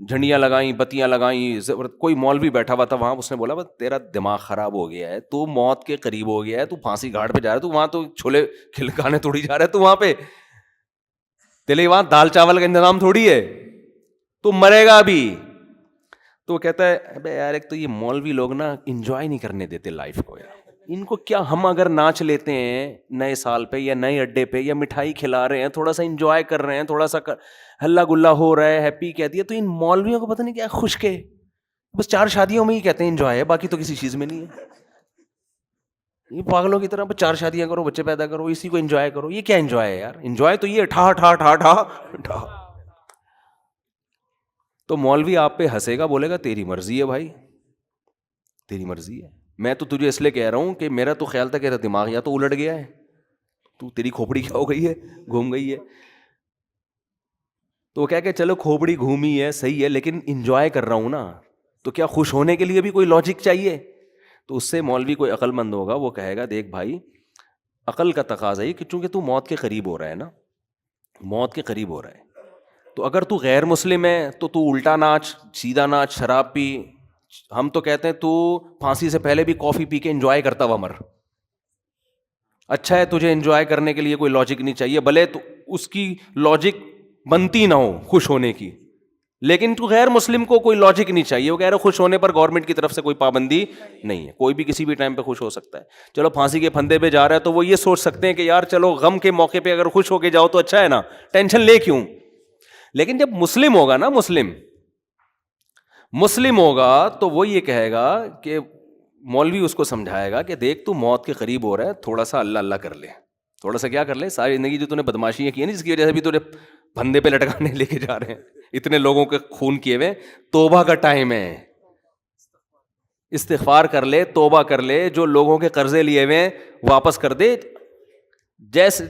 جھنڈیاں لگائیں, بتیاں لگائیں, کوئی مولوی بیٹھا ہوا تھا وہاں, اس نے بولا بس تیرا دماغ خراب ہو گیا ہے, تو موت کے قریب ہو گیا ہے, تو پھانسی گھاٹ پہ جا رہا ہے, تو وہاں تو چھولے کھلکانے تھوڑی جا رہا ہے, تو وہاں پہ تیرے وہاں دال چاول کا انتظام تھوڑی ہے, تو مرے گا بھی. تو وہ کہتا ہے ابے یار ایک تو یہ مولوی لوگ نا انجوائے نہیں کرنے دیتے لائف کو یار, ان کو کیا, ہم اگر ناچ لیتے ہیں نئے سال پہ یا نئے اڈے پہ یا مٹھائی کھلا رہے ہیں, تھوڑا سا انجوائے کر رہے ہیں, تھوڑا سا ہلا گلا ہو رہا ہے, ہیپی کہہ دیا, تو ان مولویوں کو پتہ نہیں کیا خشک ہے, بس 4 شادیوں میں ہی کہتے ہیں انجوائے ہے, باقی تو کسی چیز میں نہیں ہے. یہ پاگلوں کی طرح 4 شادیاں کرو, بچے پیدا کرو, اسی کو انجوائے کرو. یہ کیا انجوائے ہے یار, انجوائے تو یہ ٹھا ٹھا ٹھا ٹھا ٹھا. تو مولوی آپ پہ ہنسے گا, بولے گا تیری مرضی ہے بھائی, تیری مرضی ہے, میں تو تجھے اس لیے کہہ رہا ہوں کہ میرا تو خیال تھا کہ دماغ یا تو الٹ گیا ہے, تو تیری کھوپڑی کیا ہو گئی ہے, گھوم گئی ہے. تو وہ کہہ کہ چلو کھوپڑی گھومی ہے صحیح ہے, لیکن انجوائے کر رہا ہوں نا, تو کیا خوش ہونے کے لیے بھی کوئی لاجک چاہیے. تو اس سے مولوی کوئی عقل مند ہوگا, وہ کہے گا دیکھ بھائی عقل کا تقاضا ہے کہ چونکہ تو موت کے قریب ہو رہا ہے نا, موت کے قریب ہو رہا ہے, تو اگر تو غیر مسلم ہے تو الٹا ناچ, سیدھا ناچ, شراب پی. ہم تو کہتے ہیں تو پھانسی سے پہلے بھی کافی پی کے انجوائے کرتا ہوا مر. اچھا ہے, تجھے انجوائے کرنے کے لیے کوئی لاجک نہیں چاہیے, بھلے تو اس کی لاجک بنتی نہ ہو خوش ہونے کی, لیکن تو غیر مسلم کو کوئی لاجک نہیں چاہیے. وہ کہہ رہے خوش ہونے پر گورنمنٹ کی طرف سے کوئی پابندی نہیں ہے, کوئی بھی کسی بھی ٹائم پہ خوش ہو سکتا ہے. چلو پھانسی کے پھندے پہ جا رہا ہے تو وہ یہ سوچ سکتے ہیں کہ یار چلو غم کے موقع پہ اگر خوش ہو کے جاؤ تو اچھا ہے نا, ٹینشن لے کیوں. لیکن جب مسلم ہوگا نا, مسلم ہوگا تو وہ یہ کہے گا کہ مولوی اس کو سمجھائے گا کہ دیکھ تو موت کے قریب ہو رہا ہے, تھوڑا سا اللہ اللہ کر لے, تھوڑا سا کیا کر لے, ساری زندگی جو تو نے بدماشیاں کی ہیں جس کی وجہ سے بھی تجھے پھندے پہ لٹکانے لے کے جا رہے ہیں, اتنے لوگوں کے خون کیے ہوئے, توبہ کا ٹائم ہے, استغفار کر لے, توبہ کر لے, جو لوگوں کے قرضے لیے ہوئے واپس کر دے. جیسے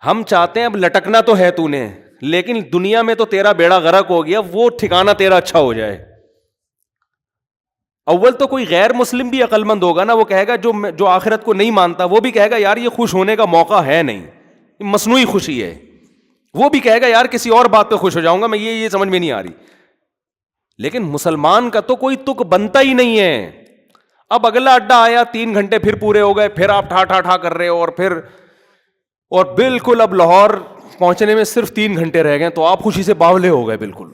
ہم چاہتے ہیں اب لٹکنا تو ہے تو نے, لیکن دنیا میں تو تیرا بیڑا غرق ہو گیا, وہ ٹھکانہ تیرا اچھا ہو جائے. اول تو کوئی غیر مسلم بھی عقل مند ہوگا نا, وہ کہے گا جو آخرت کو نہیں مانتا, وہ بھی کہے گا یار یہ خوش ہونے کا موقع ہے نہیں, مصنوعی خوشی ہے. وہ بھی کہے گا یار کسی اور بات پہ خوش ہو جاؤں گا میں, یہ سمجھ میں نہیں آ رہی. لیکن مسلمان کا تو کوئی تک بنتا ہی نہیں ہے. اب اگلا اڈا آیا, 3 گھنٹے پھر پورے ہو گئے, پھر آپ ٹھا ٹھا ٹھا کر رہے ہو, اور بالکل اب لاہور پہنچنے میں صرف 3 گھنٹے رہ گئے, تو آپ خوشی سے باولے ہو گئے, بالکل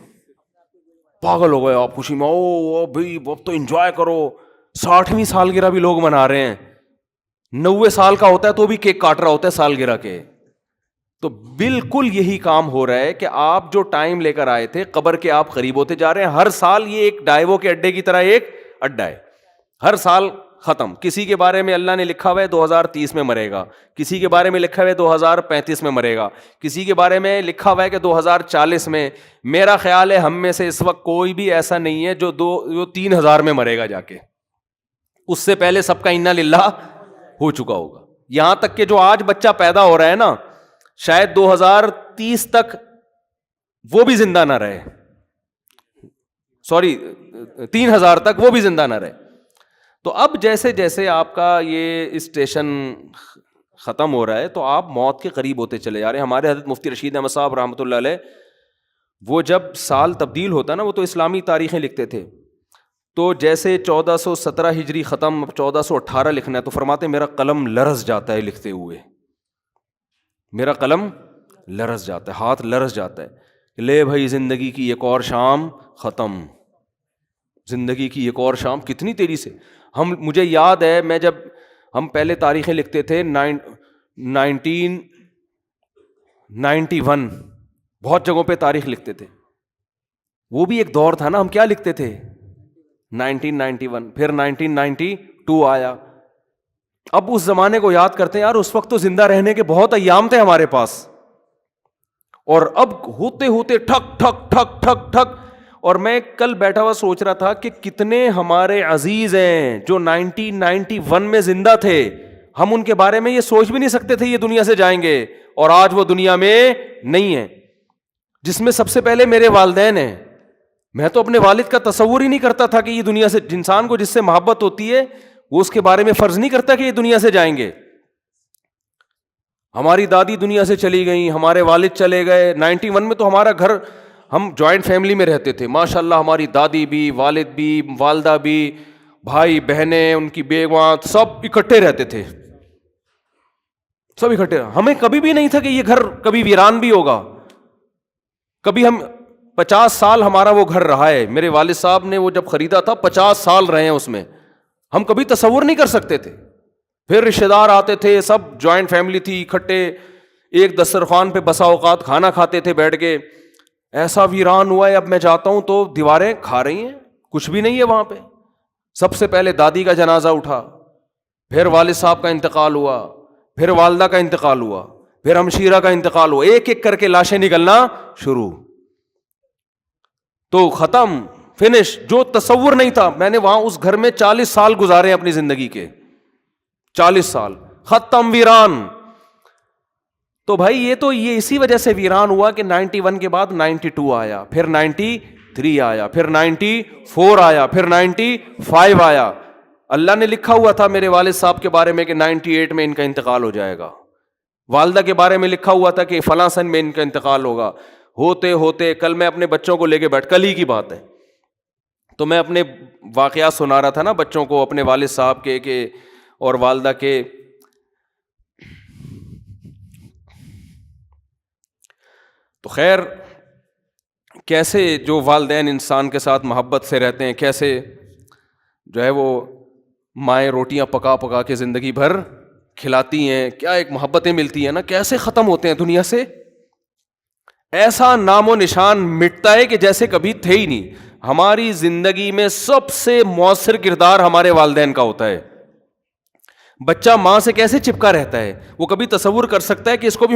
پاگل ہو گئے آپ خوشی میں. او بھائی اب تو انجوائے کرو, 60ویں سالگرہ بھی لوگ منا رہے ہیں, 90 سال کا ہوتا ہے تو بھی کیک کاٹ رہا ہوتا ہے سالگرہ کے. تو بالکل یہی کام ہو رہا ہے کہ آپ جو ٹائم لے کر آئے تھے قبر کے آپ قریب ہوتے جا رہے ہیں. ہر سال یہ ایک ڈائیوو کے اڈے کی طرح ایک اڈا ہے, ہر سال ختم. کسی کے بارے میں اللہ نے لکھا ہوا ہے 2030 میں مرے گا, کسی کے بارے میں لکھا ہوا ہے 2035 میں مرے گا, کسی کے بارے میں لکھا ہوا ہے کہ 2040 میں. میرا خیال ہے ہم میں سے اس وقت کوئی بھی ایسا نہیں ہے جو 3000 میں مرے گا جا کے, اس سے پہلے سب کا انا للہ ہو چکا ہوگا. یہاں تک کہ جو آج بچہ پیدا ہو رہا ہے نا, شاید 2030 تک وہ بھی زندہ نہ رہے, 3000 تک وہ بھی زندہ نہ رہے. تو اب جیسے جیسے آپ کا یہ اسٹیشن ختم ہو رہا ہے تو آپ موت کے قریب ہوتے چلے جا رہے ہیں. ہمارے حضرت مفتی رشید احمد صاحب رحمۃ اللہ علیہ, وہ جب سال تبدیل ہوتا نا, وہ تو اسلامی تاریخیں لکھتے تھے, تو جیسے 1417 ہجری ختم, 1418 لکھنا ہے, تو فرماتے میرا قلم لرز جاتا ہے لکھتے ہوئے, میرا قلم لرز جاتا ہے, ہاتھ لرز جاتا ہے. لے بھائی زندگی کی ایک اور شام ختم, زندگی کی ایک اور شام کتنی تیزی سے. مجھے یاد ہے میں جب ہم پہلے تاریخیں لکھتے تھے 1991, بہت جگہوں پہ تاریخ لکھتے تھے, وہ بھی ایک دور تھا نا. ہم کیا لکھتے تھے 1991, پھر 1992 آیا. اب اس زمانے کو یاد کرتے ہیں, یار اس وقت تو زندہ رہنے کے بہت ایام تھے ہمارے پاس, اور اب ہوتے ہوتے ٹھک ٹھک ٹھک ٹھک ٹھک. اور میں کل بیٹھا ہوا سوچ رہا تھا کہ کتنے ہمارے عزیز ہیں جو 1991 میں زندہ تھے, ہم ان کے بارے میں یہ سوچ بھی نہیں سکتے تھے یہ دنیا سے جائیں گے, اور آج وہ دنیا میں نہیں ہیں, جس میں سب سے پہلے میرے والدین ہیں. میں تو اپنے والد کا تصور ہی نہیں کرتا تھا کہ یہ دنیا سے, انسان کو جس سے محبت ہوتی ہے وہ اس کے بارے میں فرض نہیں کرتا کہ یہ دنیا سے جائیں گے. ہماری دادی دنیا سے چلی گئیں, ہمارے والد چلے گئے. 91 میں تو ہمارا گھر ہم جوائنٹ فیملی میں رہتے تھے ماشاء اللہ, ہماری دادی بھی, والد بھی, والدہ بھی, بھائی بہنیں, ان کی بیویاں, سب اکٹھے رہتے تھے, سب اکٹھے. ہمیں کبھی بھی نہیں تھا کہ یہ گھر کبھی ویران بھی ہوگا. کبھی ہم 50 سال ہمارا وہ گھر رہا ہے, میرے والد صاحب نے وہ جب خریدا تھا 50 سال رہے ہیں اس میں, ہم کبھی تصور نہیں کر سکتے تھے. پھر رشتے دار آتے تھے, سب جوائنٹ فیملی تھی, اکٹھے ایک دسترخوان پہ بسا اوقات کھانا کھاتے تھے بیٹھ کے. ایسا ویران ہوا ہے, اب میں جاتا ہوں تو دیواریں کھا رہی ہیں, کچھ بھی نہیں ہے وہاں پہ. سب سے پہلے دادی کا جنازہ اٹھا, پھر والد صاحب کا انتقال ہوا, پھر والدہ کا انتقال ہوا, پھر ہمشیرہ کا انتقال ہوا, ایک ایک کر کے لاشیں نکلنا شروع. تو ختم, فنش. جو تصور نہیں تھا, میں نے وہاں اس گھر میں 40 سال گزارے اپنی زندگی کے, 40 سال, ختم, ویران. تو بھائی یہ اسی وجہ سے ویران ہوا کہ 91 کے بعد 92 آیا, پھر 93 آیا, پھر 94 آیا, پھر 95 آیا. اللہ نے لکھا ہوا تھا میرے والد صاحب کے بارے میں کہ 98 میں ان کا انتقال ہو جائے گا. والدہ کے بارے میں لکھا ہوا تھا کہ فلاں سن میں ان کا انتقال ہوگا. ہوتے ہوتے کل میں اپنے بچوں کو لے کے کل ہی کی بات ہے, تو میں اپنے واقعات سنا رہا تھا نا بچوں کو, اپنے والد صاحب کے اور والدہ کے. تو خیر, کیسے جو والدین انسان کے ساتھ محبت سے رہتے ہیں, کیسے جو ہے وہ مائیں روٹیاں پکا پکا کے زندگی بھر کھلاتی ہیں, کیا ایک محبتیں ملتی ہیں نا, کیسے ختم ہوتے ہیں دنیا سے. ایسا نام و نشان مٹتا ہے کہ جیسے کبھی تھے ہی نہیں. ہماری زندگی میں سب سے مؤثر کردار ہمارے والدین کا ہوتا ہے. بچہ ماں سے کیسے چپکا رہتا ہے, وہ کبھی تصور کر سکتا ہے کہ اس کو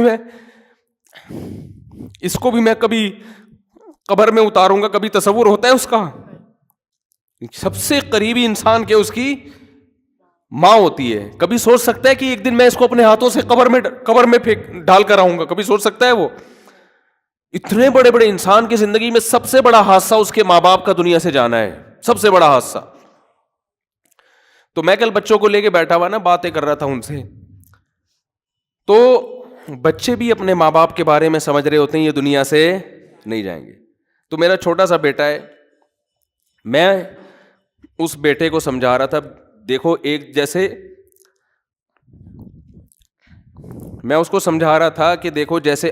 بھی میں کبھی قبر میں اتاروں گا, کبھی تصور ہوتا ہے اس کا. سب سے قریبی انسان کے اس کی ماں ہوتی ہے. کبھی سوچ سکتا ہے کہ ایک دن میں اس کو اپنے ہاتھوں سے قبر میں ڈال کر آؤں گا, کبھی سوچ سکتا ہے وہ؟ اتنے بڑے بڑے انسان کی زندگی میں سب سے بڑا حادثہ اس کے ماں باپ کا دنیا سے جانا ہے, سب سے بڑا حادثہ. تو میں کل بچوں کو لے کے بیٹھا ہوا نا, باتیں کر رہا تھا ان سے, تو بچے بھی اپنے ماں باپ کے بارے میں سمجھ رہے ہوتے ہیں یہ دنیا سے نہیں جائیں گے. تو میرا چھوٹا سا بیٹا ہے, میں اس بیٹے کو سمجھا رہا تھا, دیکھو ایک جیسے میں اس کو سمجھا رہا تھا کہ دیکھو جیسے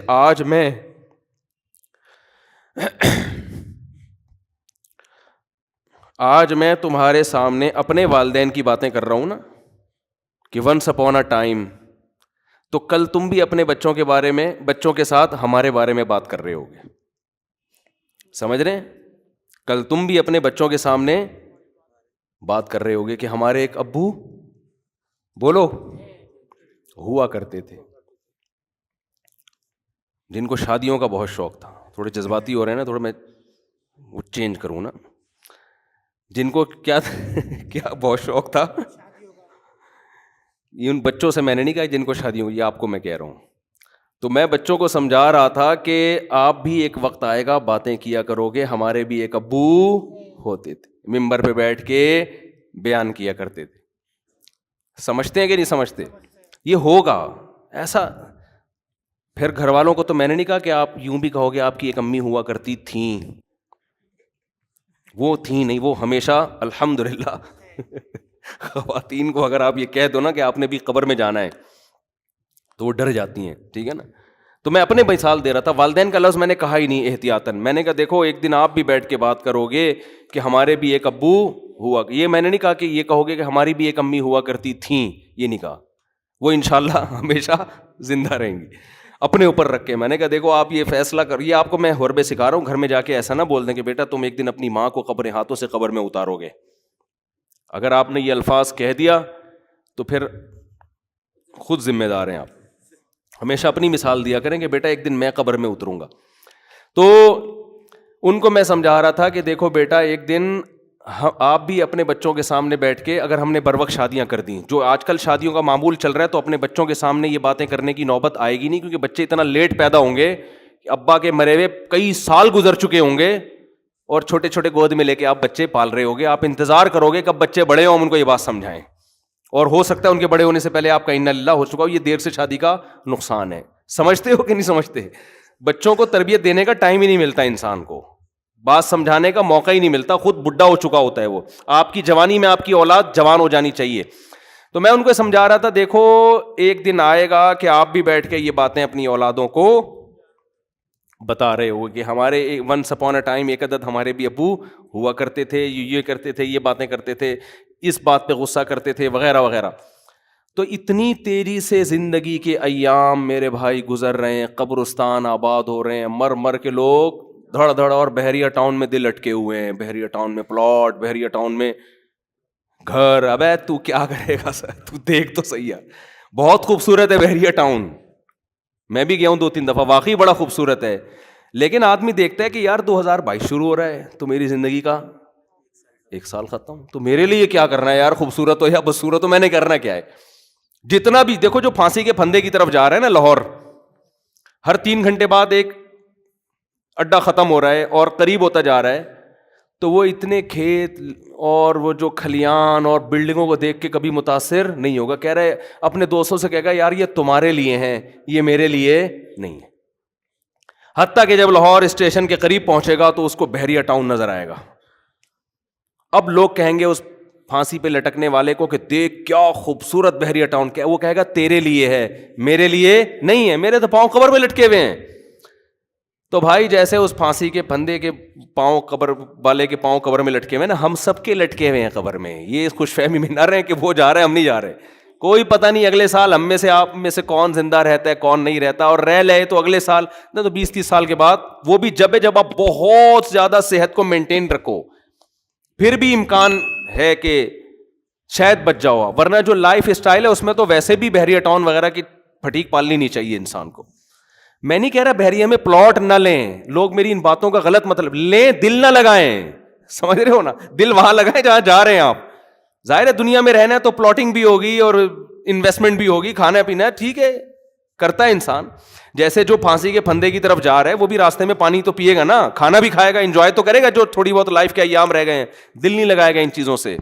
آج میں تمہارے سامنے اپنے والدین کی باتیں کر رہا ہوں نا کہ ونس اپون اے ٹائم, تو کل تم بھی اپنے بچوں کے بارے میں, بچوں کے ساتھ ہمارے بارے میں بات کر رہے ہوگے. سمجھ رہے ہیں؟ کل تم بھی اپنے بچوں کے سامنے بات کر رہے ہوگے کہ ہمارے ایک ابو بولو ہوا کرتے تھے, جن کو شادیوں کا بہت شوق تھا. تھوڑے جذباتی ہو رہے ہیں نا, تھوڑا میں وہ چینج کروں نا. جن کو کیا بہت شوق تھا, یہ ان بچوں سے میں نے نہیں کہا جن کو شادی ہوئی, یہ آپ کو میں کہہ رہا ہوں. تو میں بچوں کو سمجھا رہا تھا کہ آپ بھی ایک وقت آئے گا باتیں کیا کرو گے, ہمارے بھی ایک ابو ہوتے تھے, ممبر پہ بیٹھ کے بیان کیا کرتے تھے. سمجھتے ہیں کہ نہیں سمجھتے؟ یہ ہوگا ایسا. پھر گھر والوں کو تو میں نے نہیں کہا کہ آپ یوں بھی کہو گے آپ کی ایک امی ہوا کرتی تھیں, وہ تھیں نہیں, وہ ہمیشہ الحمدللہ. خواتین کو اگر آپ یہ کہہ دو نا کہ آپ نے بھی قبر میں جانا ہے تو وہ ڈر جاتی ہیں, ٹھیک ہے نا. تو میں اپنے مثال دے رہا تھا, والدین کا لفظ میں نے کہا ہی نہیں احتیاطاً. میں نے کہا دیکھو ایک دن آپ بھی بیٹھ کے بات کرو گے کہ ہمارے بھی ایک ابو ہوا, یہ میں نے نہیں کہا کہ یہ کہو گے کہ ہماری بھی ایک امی ہوا کرتی تھیں, یہ نہیں کہا. وہ انشاءاللہ ہمیشہ زندہ رہیں گی. اپنے اوپر رکھ کے میں نے کہا دیکھو آپ یہ فیصلہ کر, یہ آپ کو میں حربے سکھا رہا ہوں, گھر میں جا کے ایسا نہ بول دیں کہ بیٹا تم ایک دن اپنی ماں کو ہاتھوں سے قبر میں اتارو گے. اگر آپ نے یہ الفاظ کہہ دیا تو پھر خود ذمہ دار ہیں آپ. ہمیشہ اپنی مثال دیا کریں کہ بیٹا ایک دن میں قبر میں اتروں گا. تو ان کو میں سمجھا رہا تھا کہ دیکھو بیٹا ایک دن آپ بھی اپنے بچوں کے سامنے بیٹھ کے, اگر ہم نے بروقت شادیاں کر دیں, جو آج کل شادیوں کا معمول چل رہا ہے, تو اپنے بچوں کے سامنے یہ باتیں کرنے کی نوبت آئے گی نہیں, کیونکہ بچے اتنا لیٹ پیدا ہوں گے کہ ابا کے مرے ہوئے کئی سال گزر چکے ہوں گے, اور چھوٹے چھوٹے گود میں لے کے آپ بچے پال رہے ہوگے. آپ انتظار کرو گے کب بچے بڑے ہوں, ہم ان کو یہ بات سمجھائیں, اور ہو سکتا ہے ان کے بڑے ہونے سے پہلے آپ کا انا للہ ہو چکا ہو. یہ دیر سے شادی کا نقصان ہے. سمجھتے ہو کہ نہیں سمجھتے؟ بچوں کو تربیت دینے کا ٹائم ہی نہیں ملتا انسان کو, بات سمجھانے کا موقع ہی نہیں ملتا, خود بڈھا ہو چکا ہوتا ہے وہ. آپ کی جوانی میں آپ کی اولاد جوان ہو جانی چاہیے. تو میں ان کو سمجھا رہا تھا, دیکھو ایک دن آئے گا کہ آپ بھی بیٹھ کے یہ باتیں اپنی اولادوں کو بتا رہے ہو کہ ہمارے ونس اپون اے ٹائم ایک عدد ہمارے بھی ابو ہوا کرتے تھے, یہ کرتے تھے, یہ باتیں کرتے تھے, اس بات پہ غصہ کرتے تھے, وغیرہ وغیرہ. تو اتنی تیزی سے زندگی کے ایام میرے بھائی گزر رہے ہیں, قبرستان آباد ہو رہے ہیں, مر مر کے لوگ دھڑ دھڑ, اور بحریہ ٹاؤن میں دل اٹکے ہوئے ہیں, بحریہ ٹاؤن میں پلاٹ, بحریہ ٹاؤن میں گھر. ابے تو کیا کرے گا سر, تو دیکھ تو صحیح ہے, بہت خوبصورت ہے بحریہ ٹاؤن, میں بھی گیا ہوں 2-3 دفعہ, واقعی بڑا خوبصورت ہے. لیکن آدمی دیکھتا ہے کہ یار 2022 شروع ہو رہا ہے تو میری زندگی کا 1 سال ختم, تو میرے لیے کیا کرنا ہے یار, خوبصورت ہو یا بدصورت ہو, میں نے کرنا کیا ہے. جتنا بھی دیکھو جو پھانسی کے پھندے کی طرف جا رہا ہے نا لاہور, ہر 3 گھنٹے بعد ایک اڈا ختم ہو رہا ہے اور قریب ہوتا جا رہا ہے, تو وہ اتنے کھیت اور وہ جو کھلیان اور بلڈنگوں کو دیکھ کے کبھی متاثر نہیں ہوگا. کہہ رہے اپنے دوستوں سے کہے گا یار یہ تمہارے لیے ہیں, یہ میرے لیے نہیں ہے. حتیٰ کہ جب لاہور اسٹیشن کے قریب پہنچے گا تو اس کو بحریہ ٹاؤن نظر آئے گا. اب لوگ کہیں گے اس پھانسی پہ لٹکنے والے کو کہ دیکھ کیا خوبصورت بحریہ ٹاؤن, کیا وہ کہے گا تیرے لیے ہے, میرے لیے نہیں ہے, میرے تو پاؤں قبر میں لٹکے ہوئے ہیں. تو بھائی جیسے اس پھانسی کے پھندے کے پاؤں قبر والے کے پاؤں قبر میں لٹکے ہوئے نا, ہم سب کے لٹکے ہوئے ہیں قبر میں. یہ اس خوش فہمی میں نہ رہے کہ وہ جا رہے ہیں ہم نہیں جا رہے. کوئی پتہ نہیں اگلے سال ہم میں سے آپ میں سے کون زندہ رہتا ہے کون نہیں رہتا, اور رہ لے تو اگلے سال نہ تو 20-30 سال کے بعد, وہ بھی جب آپ بہت زیادہ صحت کو مینٹین رکھو, پھر بھی امکان ہے کہ شاید بچ جاؤ. ورنہ جو لائف اسٹائل ہے اس میں تو ویسے بھی بحریہ ٹاؤن وغیرہ کی پھٹیک پالنی نہیں چاہیے انسان کو. میں نہیں کہہ رہا بحریہ میں پلاٹ نہ لیں, لوگ میری ان باتوں کا غلط مطلب لیں, دل نہ لگائیں, سمجھ رہے ہو نا, دل وہاں لگائیں جہاں جا رہے ہیں آپ. ظاہر ہے دنیا میں رہنا ہے تو پلاٹنگ بھی ہوگی اور انویسٹمنٹ بھی ہوگی, کھانا پینا ہے, ٹھیک ہے کرتا ہے انسان. جیسے جو پھانسی کے پھندے کی طرف جا رہا ہے وہ بھی راستے میں پانی تو پیے گا نا, کھانا بھی کھائے گا, انجوائے تو کرے گا جو تھوڑی بہت لائف کے ایام رہ گئے ہیں. دل نہیں لگائے گا ان چیزوں سے.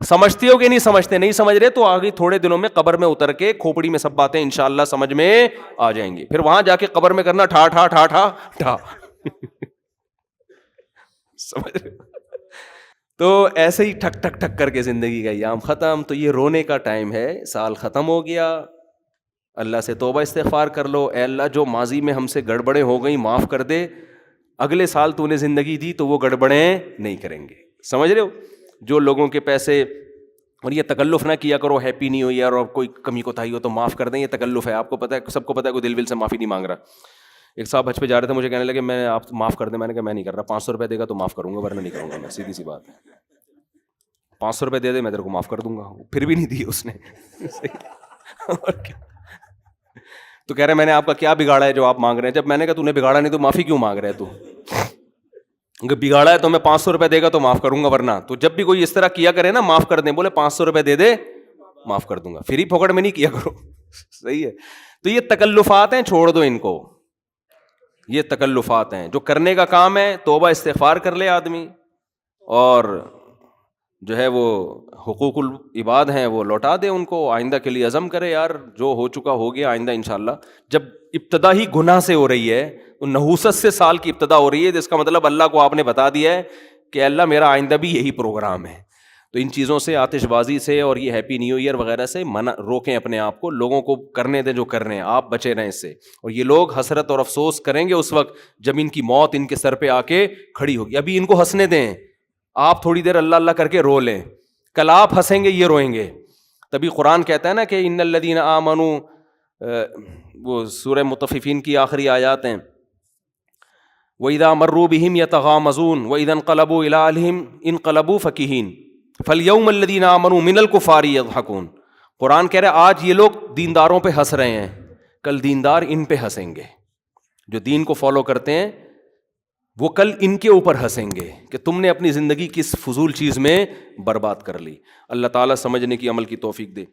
سمجھتے ہو کہ نہیں سمجھتے, نہیں سمجھ رہے تو آگے تھوڑے دنوں میں قبر میں اتر کے کھوپڑی میں سب باتیں انشاءاللہ سمجھ میں آ جائیں گی. پھر وہاں جا کے قبر میں کرنا ٹھا ٹھا ٹھا ٹھا ٹھا سمجھ رہے. تو ایسے ہی ٹھک ٹھک ٹھک کر کے زندگی کا ایام ختم. تو یہ رونے کا ٹائم ہے, سال ختم ہو گیا, اللہ سے توبہ استغفار کر لو, اے اللہ جو ماضی میں ہم سے گڑبڑیں ہو گئیں معاف کر دے, اگلے سال تو نے زندگی دی تو وہ گڑبڑیں نہیں کریں گے. سمجھ رہے ہو, جو لوگوں کے پیسے, اور یہ تکلف نہ کیا کرو ہیپی نہیں ہو یار, اور کوئی کمی کوتاہی ہو تو معاف کر دیں, یہ تکلف ہے, آپ کو پتہ ہے, سب کو پتہ ہے, کوئی دل ول سے معافی نہیں مانگ رہا. ایک صاحب حج پہ جا رہے تھے, مجھے کہنے لگے میں آپ معاف کر دیں, میں نے کہا میں نہیں کر رہا, 500 روپے دے گا تو معاف کروں گا ورنہ نہیں کروں گا میں, سیدھی سی بات ہے. 500 روپے دے دے میں تیرے کو معاف کر دوں گا. پھر بھی نہیں دی اس نے. اور کیا, تو کہہ رہے میں نے آپ کا کیا بگاڑا ہے جو آپ مانگ رہے ہیں. جب میں نے کہا تو نے بگاڑا نہیں تو معافی کیوں مانگ رہے ہے تو, اگر بگاڑا ہے تو میں 500 روپے دے گا تو معاف کروں گا, ورنہ تو جب بھی کوئی اس طرح کیا کرے نا معاف کر دیں, بولے 500 روپے دے دے معاف کر دوں گا, پھر ہی پھوکڑ میں نہیں کیا کرو. صحیح ہے. تو یہ تکلفات ہیں, چھوڑ دو ان کو, یہ تکلفات ہیں. جو کرنے کا کام ہے توبہ استغفار کر لے آدمی, اور جو ہے وہ حقوق العباد ہیں وہ لوٹا دے ان کو, آئندہ کے لیے عزم کرے یار جو ہو چکا ہو گیا, آئندہ انشاءاللہ. جب ابتدا ہی گناہ سے ہو رہی ہے, نحوست سے سال کی ابتدا ہو رہی ہے, تو اس کا مطلب اللہ کو آپ نے بتا دیا ہے کہ اللہ میرا آئندہ بھی یہی پروگرام ہے. تو ان چیزوں سے, آتش بازی سے اور یہ ہیپی نیو ایئر وغیرہ سے منع روکیں اپنے آپ کو, لوگوں کو کرنے دیں جو کر رہے ہیں, آپ بچے رہیں اس سے. اور یہ لوگ حسرت اور افسوس کریں گے اس وقت جب ان کی موت ان کے سر پہ آ کے کھڑی ہوگی. ابھی ان کو ہنسنے دیں, آپ تھوڑی دیر اللہ اللہ کر کے رو لیں, کل آپ ہنسیں گے یہ روئیں گے. تبھی قرآن کہتا ہے نا کہ ان الذین آمنوا, وہ سورہ مطففین کی آخری آیات ہیں, وَإِذَا مَرُّوا بِهِمْ يَتَغَامَزُونَ وَإِذَا انقلبوا إِلَىٰ أَهْلِهِمْ انقلبوا فَكِهِينَ فَالْيَوْمَ الَّذِينَ آمَنُوا مِنَ الْكُفَّارِ يَضْحَكُونَ. قرآن کہہ رہا ہے آج یہ لوگ دینداروں پہ ہنس رہے ہیں, کل دیندار ان پہ ہنسیں گے. جو دین کو فالو کرتے ہیں وہ کل ان کے اوپر ہنسیں گے کہ تم نے اپنی زندگی کس فضول چیز میں برباد کر لی. اللہ تعالیٰ سمجھنے کی عمل کی توفیق دے.